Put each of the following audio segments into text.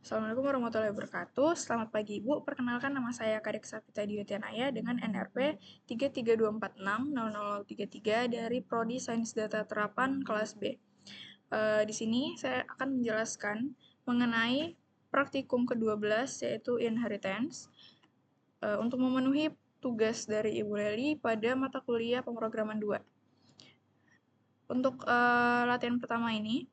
Assalamualaikum warahmatullahi wabarakatuh. Selamat pagi Ibu. Perkenalkan nama saya Kadek Sapita Diutianaya dengan NRP 332460033 dari Prodi Sains Data Terapan kelas B. Di sini saya akan menjelaskan mengenai praktikum ke-12 yaitu inheritance untuk memenuhi tugas dari Ibu Leli pada mata kuliah pemrograman 2. Untuk latihan pertama ini,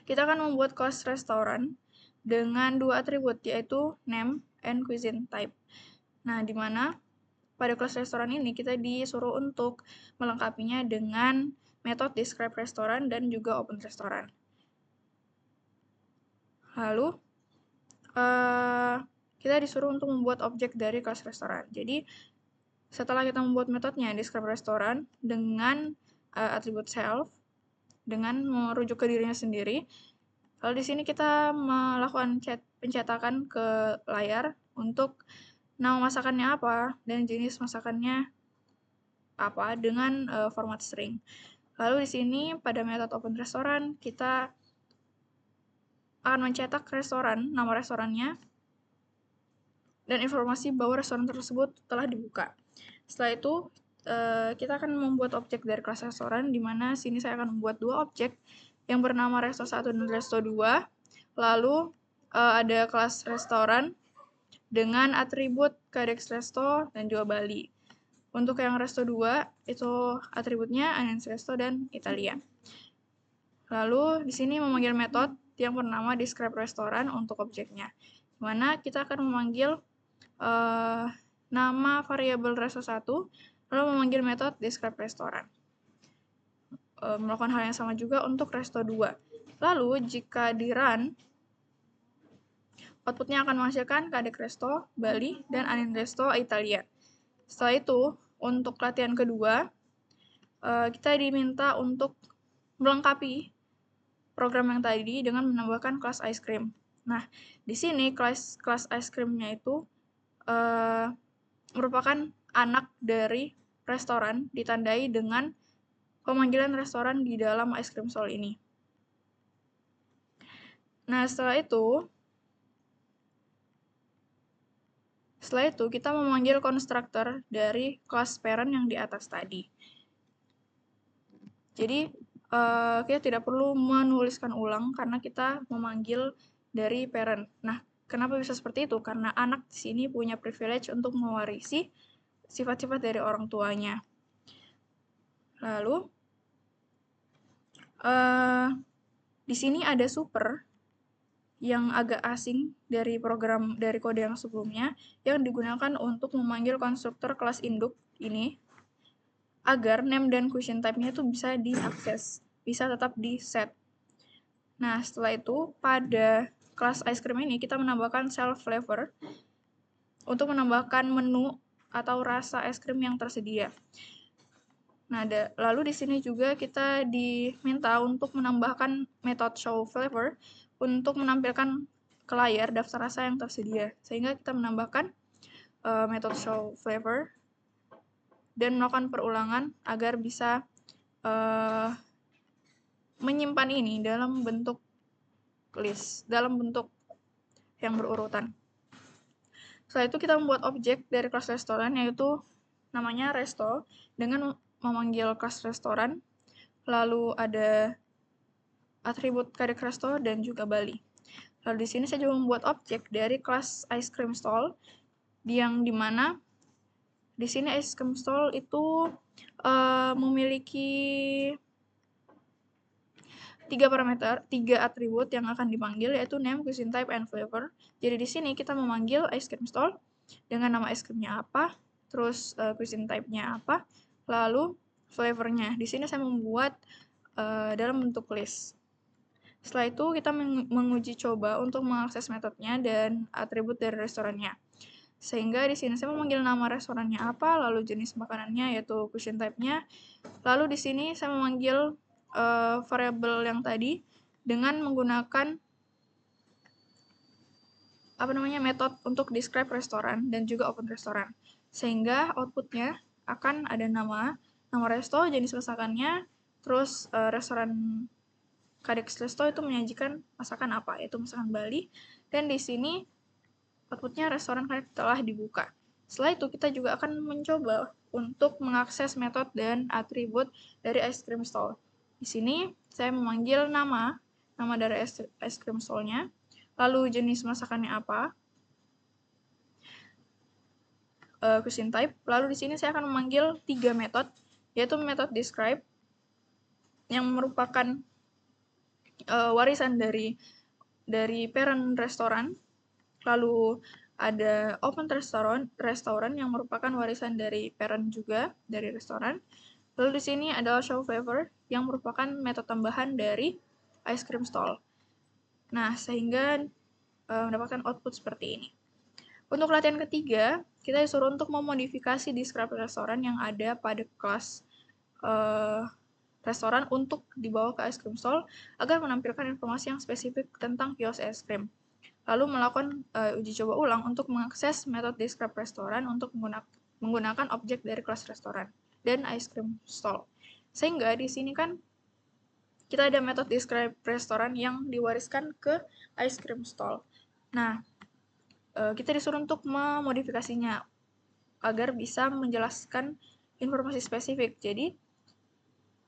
kita akan membuat kelas restoran dengan dua atribut, yaitu name and cuisine type. Nah, di mana pada kelas restoran ini kita disuruh untuk melengkapinya dengan metode describe restoran dan juga open restoran. Lalu, kita disuruh untuk membuat objek dari kelas restoran. Jadi, setelah kita membuat metodenya describe restoran dengan atribut self, dengan merujuk ke dirinya sendiri, lalu di sini kita melakukan pencetakan ke layar untuk nama masakannya apa dan jenis masakannya apa dengan format string. Lalu di sini pada metode open restoran kita akan mencetak restoran, nama restorannya, dan informasi bahwa restoran tersebut telah dibuka. Setelah itu kita akan membuat objek dari kelas restoran, di mana sini saya akan membuat dua objek yang bernama resto 1 dan resto 2. Lalu ada kelas restoran dengan atribut Kadek Resto dan juga Bali. Untuk yang resto 2 itu atributnya Anens Resto dan Italia. Lalu di sini memanggil metode yang bernama describe restoran untuk objeknya. Di mana kita akan memanggil nama variabel resto 1 lalu memanggil metode describe restoran. Melakukan hal yang sama juga untuk resto 2. Lalu jika di run, outputnya akan menghasilkan Kadek Resto, Bali, dan Anin Resto, Italia. Setelah itu, untuk latihan kedua, kita diminta untuk melengkapi program yang tadi dengan menambahkan kelas ice cream. Nah, di sini kelas ice cream-nya itu merupakan anak dari restoran ditandai dengan pemanggilan restoran di dalam ice cream stall ini. Nah, setelah itu kita memanggil konstruktor dari kelas parent yang di atas tadi. Jadi, kita tidak perlu menuliskan ulang karena kita memanggil dari parent. Nah, kenapa bisa seperti itu? Karena anak di sini punya privilege untuk mewarisi sifat-sifat dari orang tuanya. Lalu, di sini ada super yang agak asing dari kode yang sebelumnya yang digunakan untuk memanggil konstruktor kelas induk ini agar name dan question type-nya itu bisa diakses, bisa tetap di set. Nah, setelah itu pada kelas ice cream ini kita menambahkan self flavor untuk menambahkan menu atau rasa es krim yang tersedia. Nah, lalu di sini juga kita diminta untuk menambahkan metode show flavor untuk menampilkan ke layar daftar rasa yang tersedia. Sehingga kita menambahkan metode show flavor dan melakukan perulangan agar bisa menyimpan ini dalam bentuk list, dalam bentuk yang berurutan. Setelah itu kita membuat objek dari kelas restoran yaitu namanya resto dengan memanggil kelas restoran, lalu ada atribut Kadek Resto dan juga Bali. Lalu di sini saya juga membuat objek dari kelas ice cream stall yang dimana di sini ice cream stall itu memiliki 3 atribut yang akan dipanggil yaitu name, cuisine type, and flavor. Jadi di sini kita memanggil ice cream stall dengan nama ice creamnya apa, terus cuisine type-nya apa, lalu flavornya. Di sini saya membuat dalam bentuk list. Setelah itu kita menguji coba untuk mengakses metodenya dan atribut dari restorannya. Sehingga di sini saya memanggil nama restorannya apa, lalu jenis makanannya yaitu cuisine type-nya. Lalu di sini saya memanggil variabel yang tadi dengan menggunakan metode untuk describe restoran dan juga open restoran. Sehingga outputnya akan ada nama resto, jenis masakannya, terus restoran Kadek Resto itu menyajikan masakan apa? Yaitu masakan Bali. Dan di sini outputnya restoran Kadek telah dibuka. Setelah itu kita juga akan mencoba untuk mengakses metode dan atribut dari ice cream stall. Di sini saya memanggil nama dari ice cream stall-nya, lalu jenis masakannya apa, cuisine type. Lalu di sini saya akan memanggil 3 metode, yaitu metode describe yang merupakan warisan dari parent restoran. Lalu ada open restoran yang merupakan warisan dari parent juga dari restoran. Lalu di sini ada show flavor yang merupakan metode tambahan dari ice cream stall. Nah, sehingga mendapatkan output seperti ini. Untuk latihan ketiga, kita disuruh untuk memodifikasi describe restoran yang ada pada kelas restoran untuk dibawa ke ice cream stall agar menampilkan informasi yang spesifik tentang kios es krim. Lalu melakukan uji coba ulang untuk mengakses metode describe restoran untuk menggunakan objek dari kelas restoran dan ice cream stall. Sehingga di sini kan kita ada metode describe restoran yang diwariskan ke ice cream stall. Nah, kita disuruh untuk memodifikasinya agar bisa menjelaskan informasi spesifik. Jadi,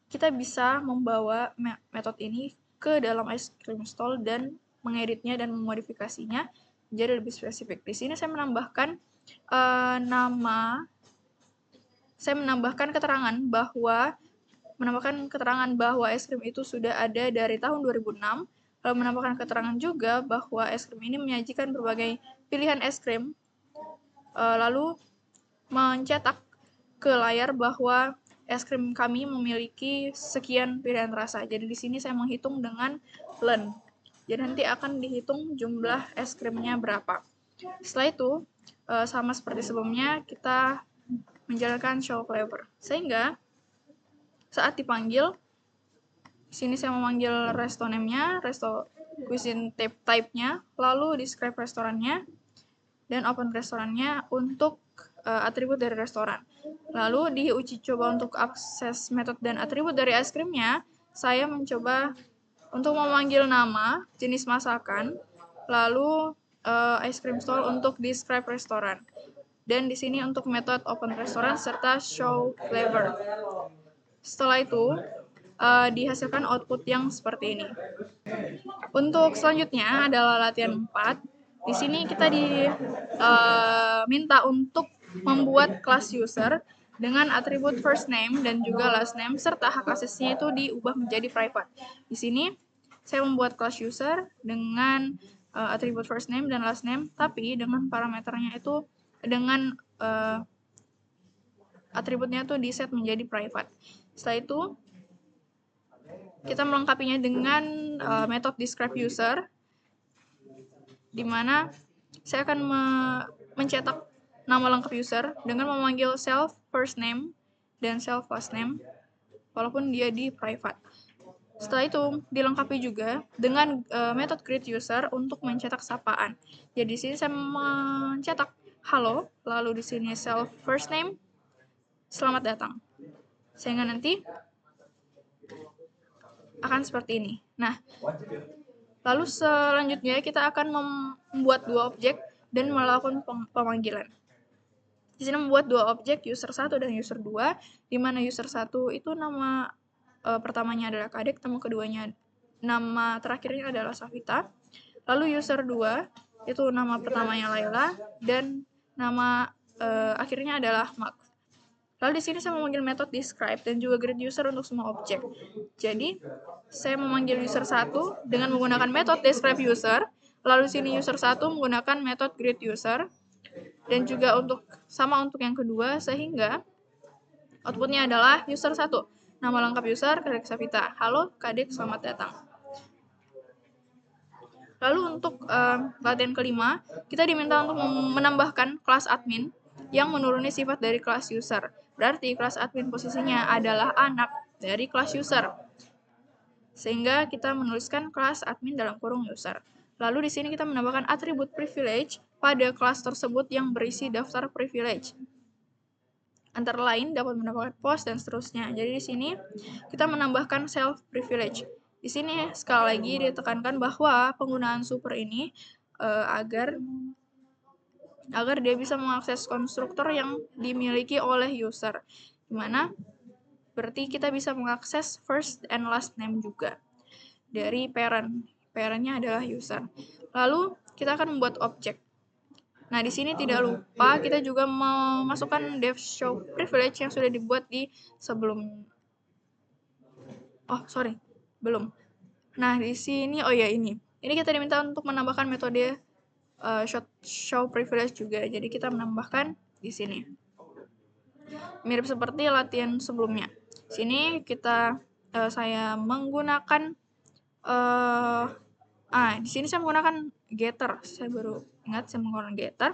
kita bisa membawa metode ini ke dalam ice cream stall dan mengeditnya dan memodifikasinya menjadi lebih spesifik. Di sini saya menambahkan keterangan bahwa es krim itu sudah ada dari tahun 2006, lalu menambahkan keterangan juga bahwa es krim ini menyajikan berbagai pilihan es krim, lalu mencetak ke layar bahwa es krim kami memiliki sekian pilihan rasa. Jadi di sini saya menghitung dengan len. Jadi nanti akan dihitung jumlah es krimnya berapa. Setelah itu, sama seperti sebelumnya, kita menjalankan show flavor. Sehingga saat dipanggil, di sini saya memanggil resto name-nya, resto cuisine type-nya, lalu describe restorannya, dan open restorannya untuk atribut dari restoran. Lalu di uji coba untuk akses metode dan atribut dari es krimnya, saya mencoba untuk memanggil nama, jenis masakan, lalu ice cream stall untuk describe restoran. Dan di sini untuk metode open restoran serta show flavor. Setelah itu, dihasilkan output yang seperti ini. Untuk selanjutnya adalah latihan 4. Di sini kita diminta untuk membuat kelas user dengan atribut first name dan juga last name serta hak aksesnya itu diubah menjadi private. Di sini saya membuat kelas user dengan atribut first name dan last name, tapi dengan parameternya itu dengan atributnya itu di set menjadi private. Setelah itu kita melengkapinya dengan metode describe user, di mana saya akan mencetak nama lengkap user dengan memanggil self first name dan self last name, walaupun dia di private. Setelah itu dilengkapi juga dengan metode create user untuk mencetak sapaan. Jadi di sini saya mencetak halo, lalu di sini self first name, selamat datang. Sehingga nanti akan seperti ini. Nah, lalu selanjutnya kita akan membuat 2 objek dan melakukan pemanggilan. Di sini membuat 2 objek, user 1 dan user 2, di mana user 1 itu nama pertamanya adalah Kadek, nama terakhirnya adalah Safita. Lalu user 2 itu nama pertamanya Laila dan nama akhirnya adalah Mark. Lalu di sini saya memanggil metode describe dan juga greet user untuk semua objek. Jadi, saya memanggil user 1 dengan menggunakan metode describe user, lalu di sini user 1 menggunakan metode greet user, dan juga untuk yang kedua, sehingga outputnya adalah user 1. Nama lengkap user, Kadek Safita. Halo, Kadek, selamat datang. Lalu untuk latihan kelima, kita diminta untuk menambahkan kelas admin yang menuruni sifat dari kelas user. Berarti kelas admin posisinya adalah anak dari kelas user. Sehingga kita menuliskan kelas admin dalam kurung user. Lalu di sini kita menambahkan atribut privilege pada kelas tersebut yang berisi daftar privilege. Antara lain dapat mendapatkan post dan seterusnya. Jadi di sini kita menambahkan self privilege. Di sini sekali lagi ditekankan bahwa penggunaan super ini agar dia bisa mengakses konstruktor yang dimiliki oleh user. Dimana berarti kita bisa mengakses first and last name juga dari parent. Parentnya adalah user. Lalu kita akan membuat objek. Nah, di sini tidak lupa kita juga memasukkan dev show privilege yang sudah dibuat di sebelum. Belum. Nah, di sini ini. Ini kita diminta untuk menambahkan metode show privilege juga. Jadi kita menambahkan di sini. Mirip seperti latihan sebelumnya. Sini saya menggunakan di sini saya menggunakan getter. Saya baru ingat saya menggunakan getter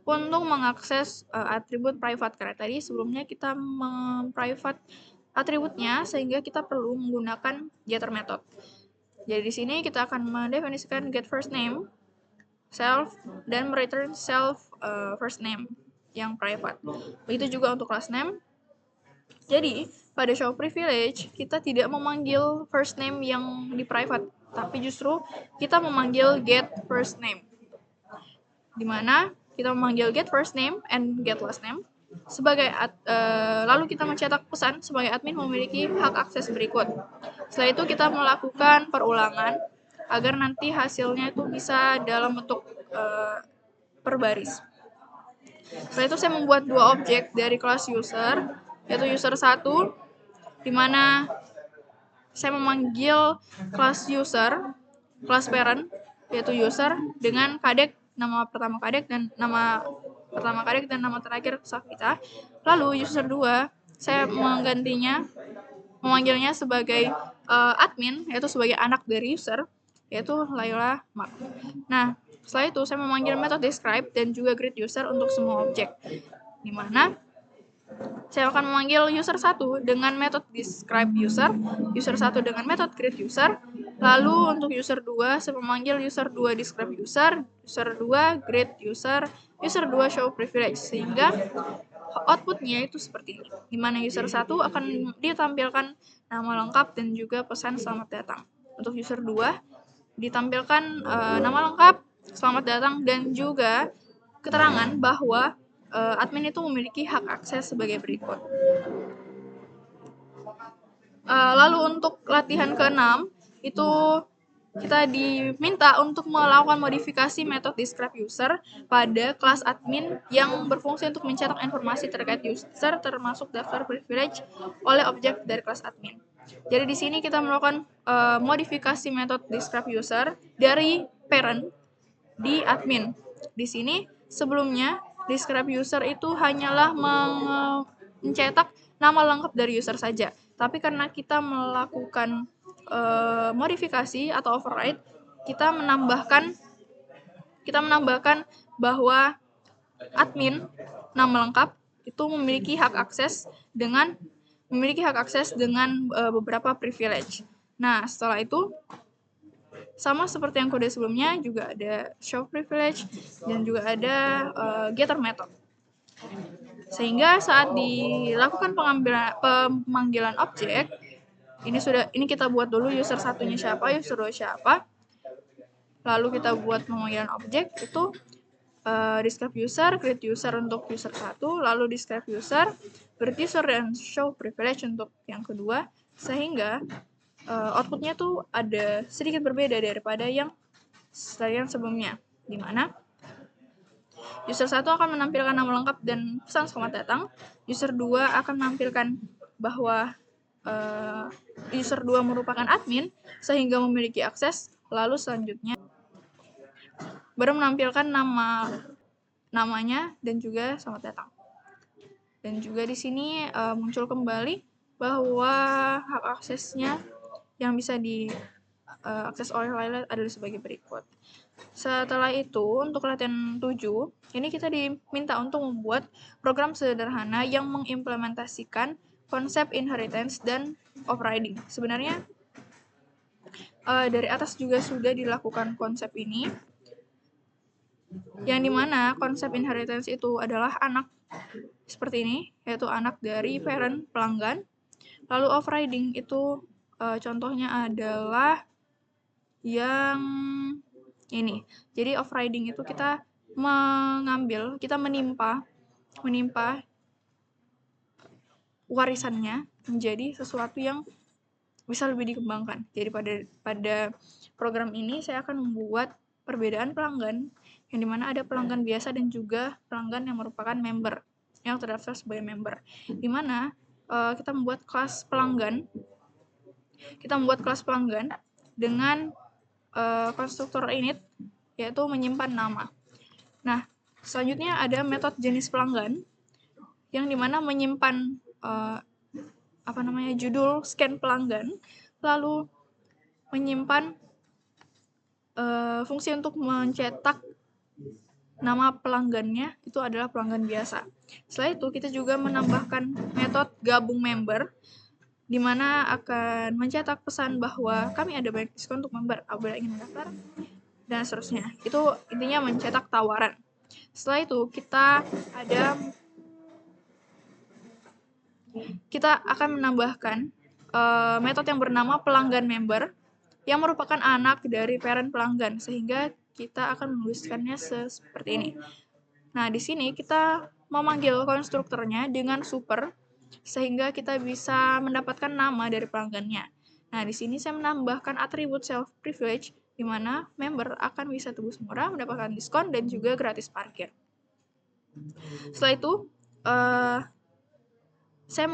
untuk mengakses atribut private, karena tadi sebelumnya kita memprivate atributnya sehingga kita perlu menggunakan getter method. Jadi di sini kita akan mendefinisikan get first name self dan return self first name yang private. Begitu juga untuk last name. Jadi pada show privilege kita tidak memanggil first name yang di private, tapi justru kita memanggil get first name. Dimana kita memanggil get first name and get last name sebagai lalu kita mencetak pesan sebagai admin memiliki hak akses berikut. Setelah itu kita melakukan perulangan agar nanti hasilnya itu bisa dalam bentuk per baris. Setelah itu saya membuat dua objek dari kelas user, yaitu user 1, di mana saya memanggil kelas user, kelas parent, yaitu user, dengan kadek, nama pertama kadek dan nama terakhir Safita. Lalu user 2, saya memanggilnya sebagai admin, yaitu sebagai anak dari user, yaitu Laila Mark. Nah, setelah itu saya memanggil method describe dan juga greet user untuk semua objek, di mana saya akan memanggil user 1 dengan method describe user 1 dengan method greet user, lalu untuk user 2 saya memanggil user 2 describe user 2 greet user 2 show privilege, sehingga outputnya itu seperti ini, di mana user 1 akan ditampilkan nama lengkap dan juga pesan selamat datang. Untuk user 2 ditampilkan nama lengkap, selamat datang, dan juga keterangan bahwa admin itu memiliki hak akses sebagai berikut. Lalu untuk latihan ke-6 itu kita diminta untuk melakukan modifikasi metode describe user pada kelas admin yang berfungsi untuk mencetak informasi terkait user termasuk daftar privilege oleh objek dari kelas admin. Jadi di sini kita melakukan modifikasi metode describe user dari parent di admin. Di sini sebelumnya describe user itu hanyalah mencetak nama lengkap dari user saja. Tapi karena kita melakukan modifikasi atau override, kita menambahkan bahwa admin nama lengkap itu memiliki hak akses dengan beberapa privilege. Nah, setelah itu sama seperti yang kode sebelumnya juga ada show privilege dan juga ada getter method. Sehingga saat dilakukan pemanggilan objek, ini kita buat dulu user satunya siapa, user 2 siapa. Lalu kita buat pemanggilan objek itu describe user, create user untuk user 1, lalu describe user, create user, dan show privilege untuk yang kedua, sehingga outputnya tuh ada sedikit berbeda daripada yang sebelumnya, di mana user 1 akan menampilkan nama lengkap dan pesan selamat datang, user 2 akan menampilkan bahwa user 2 merupakan admin sehingga memiliki akses, lalu selanjutnya baru menampilkan namanya dan juga selamat datang. Dan juga di sini muncul kembali bahwa hak aksesnya yang bisa diakses oleh Laila adalah sebagai berikut. Setelah itu, untuk latihan 7, ini kita diminta untuk membuat program sederhana yang mengimplementasikan konsep inheritance dan overriding. Sebenarnya dari atas juga sudah dilakukan konsep ini, yang dimana konsep inheritance itu adalah anak seperti ini, yaitu anak dari parent pelanggan. Lalu overriding itu Contohnya adalah yang ini. Jadi overriding itu kita menimpa warisannya menjadi sesuatu yang bisa lebih dikembangkan. Jadi pada program ini saya akan membuat perbedaan pelanggan yang dimana ada pelanggan biasa dan juga pelanggan yang merupakan member yang terdaftar sebagai member. Dimana kita membuat kelas pelanggan dengan konstruktor init yaitu menyimpan nama. Nah, selanjutnya ada metode jenis pelanggan yang dimana menyimpan judul scan pelanggan, lalu menyimpan fungsi untuk mencetak nama pelanggannya itu adalah pelanggan biasa. Setelah itu kita juga menambahkan metode gabung member di mana akan mencetak pesan bahwa kami ada banyak diskon untuk member, apabila ingin mendaftar dan seterusnya. Itu intinya mencetak tawaran. Setelah itu kita akan menambahkan metode yang bernama pelanggan member yang merupakan anak dari parent pelanggan, sehingga kita akan menuliskannya seperti ini. Nah, di sini kita memanggil konstruktornya dengan super, sehingga kita bisa mendapatkan nama dari pelanggannya. Nah, di sini saya menambahkan atribut self privilege, di mana member akan bisa tebus murah, mendapatkan diskon, dan juga gratis parkir. Setelah itu, saya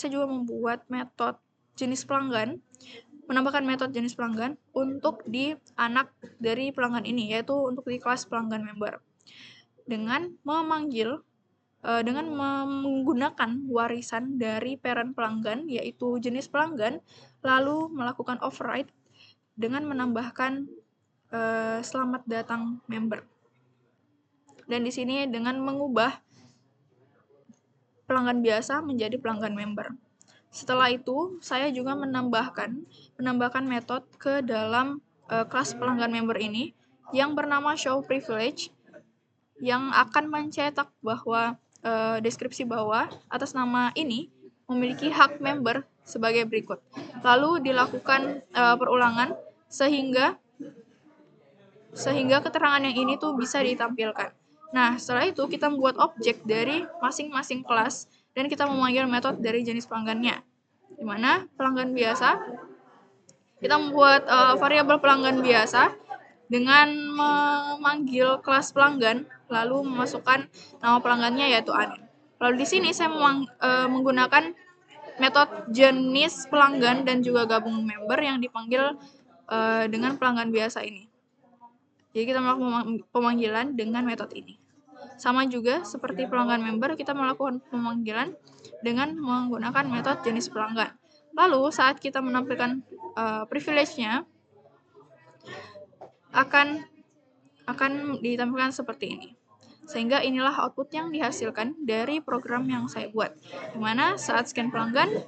juga membuat metode jenis pelanggan, menambahkan metode jenis pelanggan untuk di anak dari pelanggan ini, yaitu untuk di kelas pelanggan member. Dengan menggunakan warisan dari parent pelanggan, yaitu jenis pelanggan, lalu melakukan override dengan menambahkan selamat datang member. Dan di sini dengan mengubah pelanggan biasa menjadi pelanggan member. Setelah itu, saya juga menambahkan metode ke dalam kelas pelanggan member ini yang bernama show privilege, yang akan mencetak bahwa deskripsi bawah atas nama ini memiliki hak member sebagai berikut. Lalu dilakukan perulangan sehingga keterangan yang ini tuh bisa ditampilkan. Nah, setelah itu kita membuat objek dari masing-masing kelas dan kita memanggil metode dari jenis pelanggannya. Di mana pelanggan biasa, kita membuat variabel pelanggan biasa dengan memanggil kelas pelanggan, lalu memasukkan nama pelanggannya yaitu Anin. Lalu di sini saya menggunakan metode jenis pelanggan dan juga gabung member yang dipanggil dengan pelanggan biasa ini. Jadi kita melakukan pemanggilan dengan metode ini. Sama juga seperti pelanggan member, kita melakukan pemanggilan dengan menggunakan metode jenis pelanggan. Lalu saat kita menampilkan privilege-nya akan ditampilkan seperti ini. Sehingga inilah output yang dihasilkan dari program yang saya buat. Dimana saat scan pelanggan,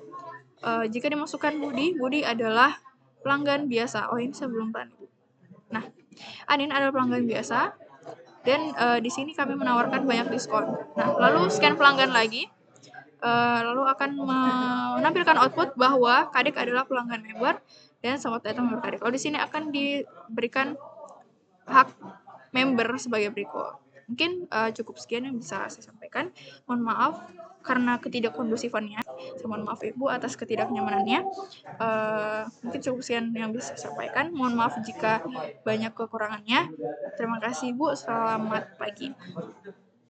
jika dimasukkan Budi adalah pelanggan biasa. Oh, ini saya belum pernah. Nah, Anin adalah pelanggan biasa, dan di sini kami menawarkan banyak diskon. Nah, lalu scan pelanggan lagi, lalu akan menampilkan output bahwa Kadek adalah pelanggan member dan selamat datang member Kadek. Lalu di sini akan diberikan hak member sebagai berikut. Mungkin cukup sekian yang bisa saya sampaikan. Mohon maaf karena ketidakkondusifannya. Saya mohon maaf Ibu atas ketidaknyamanannya. Mungkin cukup sekian yang bisa saya sampaikan. Mohon maaf jika banyak kekurangannya. Terima kasih Ibu. Selamat pagi.